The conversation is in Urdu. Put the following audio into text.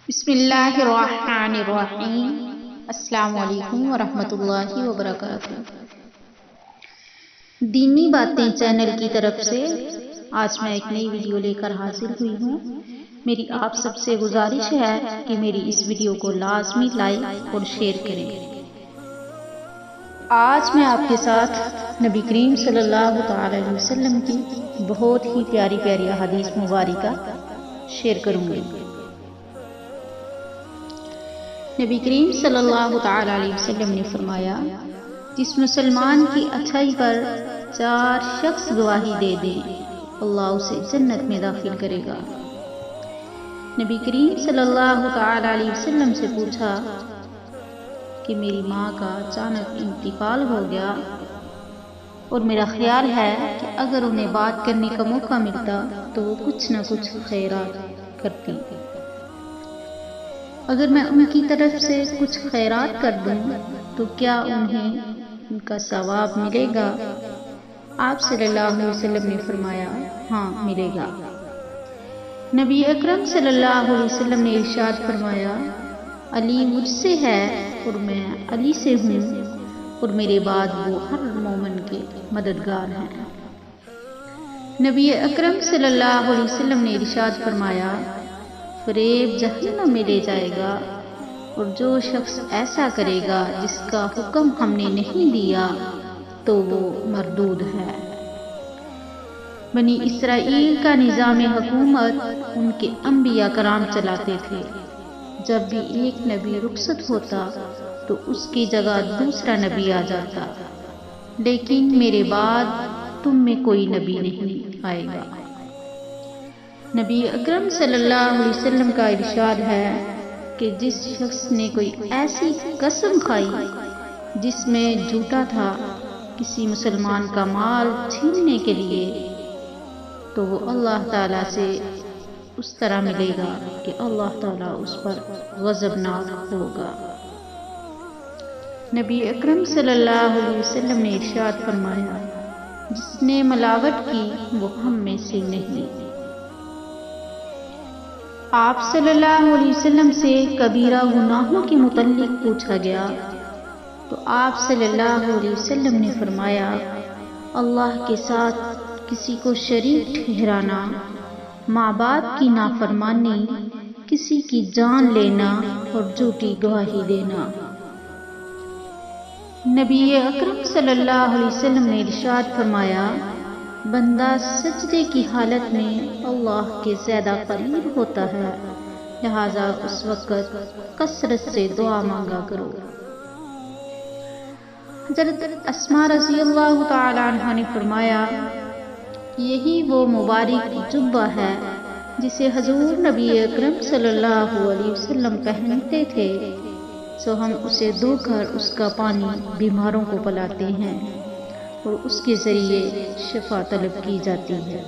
بسم اللہ الرحمن الرحیم۔ السلام علیکم ورحمۃ اللہ وبرکاتہ۔ دینی باتیں چینل کی طرف سے آج میں ایک نئی ویڈیو لے کر حاضر ہوئی ہوں۔ میری آپ سب سے گزارش ہے کہ میری اس ویڈیو کو لازمی لائک اور شیئر کریں۔ آج میں آپ کے ساتھ نبی کریم صلی اللہ تعالی علیہ وسلم کی بہت ہی پیاری پیاری احادیث مبارکہ شیئر کروں گی۔ نبی کریم صلی اللہ تعالی علیہ وسلم نے فرمایا، جس مسلمان کی اچھائی پر 4 شخص گواہی دے دیں، اللہ اسے جنت میں داخل کرے گا۔ نبی کریم صلی اللہ تعالی علیہ وسلم سے پوچھا کہ میری ماں کا اچانک انتقال ہو گیا اور میرا خیال ہے کہ اگر انہیں بات کرنے کا موقع ملتا تو وہ کچھ نہ کچھ خیرات کرتی، اگر میں ان کی طرف سے کچھ خیرات کر دوں تو کیا انہیں ان کا ثواب ملے گا؟ آپ صلی اللہ علیہ وسلم نے فرمایا، ہاں ملے گا۔ نبی اکرم صلی اللہ علیہ وسلم نے ارشاد فرمایا، علی مجھ سے ہے اور میں علی سے ہوں، اور میرے بعد وہ ہر مومن کے مددگار ہیں۔ نبی اکرم صلی اللہ علیہ وسلم نے ارشاد فرمایا، فریب جہنم میں لے جائے گا، اور جو شخص ایسا کرے گا جس کا حکم ہم نے نہیں دیا تو وہ مردود ہے۔ بنی اسرائیل کا نظام حکومت ان کے انبیاء کرام چلاتے تھے۔ جب بھی ایک نبی رخصت ہوتا تو اس کی جگہ دوسرا نبی آ جاتا، لیکن میرے بعد تم میں کوئی نبی نہیں آئے گا۔ نبی اکرم صلی اللہ علیہ وسلم کا ارشاد ہے کہ جس شخص نے کوئی ایسی قسم کھائی جس میں جھوٹا تھا کسی مسلمان کا مال چھیننے کے لیے، تو وہ اللہ تعالیٰ سے اس طرح ملے گا کہ اللہ تعالیٰ اس پر غضبناک ہوگا۔ نبی اکرم صلی اللہ علیہ وسلم نے ارشاد فرمایا، جس نے ملاوٹ کی وہ ہم میں سے نہیں۔ آپ صلی اللہ علیہ وسلم سے کبیرہ گناہوں کے متعلق پوچھا گیا تو آپ صلی اللہ علیہ وسلم نے فرمایا، اللہ کے ساتھ کسی کو شریک ٹھہرانا، ماں باپ کی نافرمانی، کسی کی جان لینا اور جھوٹی گواہی دینا۔ نبی اکرم صلی اللہ علیہ وسلم نے ارشاد فرمایا، بندہ سجدے کی حالت میں اللہ کے زیادہ قریب ہوتا ہے، لہذا اس وقت کثرت سے دعا مانگا کرو۔ حضرت اسماء رضی اللہ تعالی عنہا نے فرمایا، یہی وہ مبارک جبہ ہے جسے حضور نبی اکرم صلی اللہ علیہ وسلم پہنتے تھے، سو ہم اسے دھو کر اس کا پانی بیماروں کو پلاتے ہیں اور اس کے ذریعے شفا طلب کی جاتی ہے۔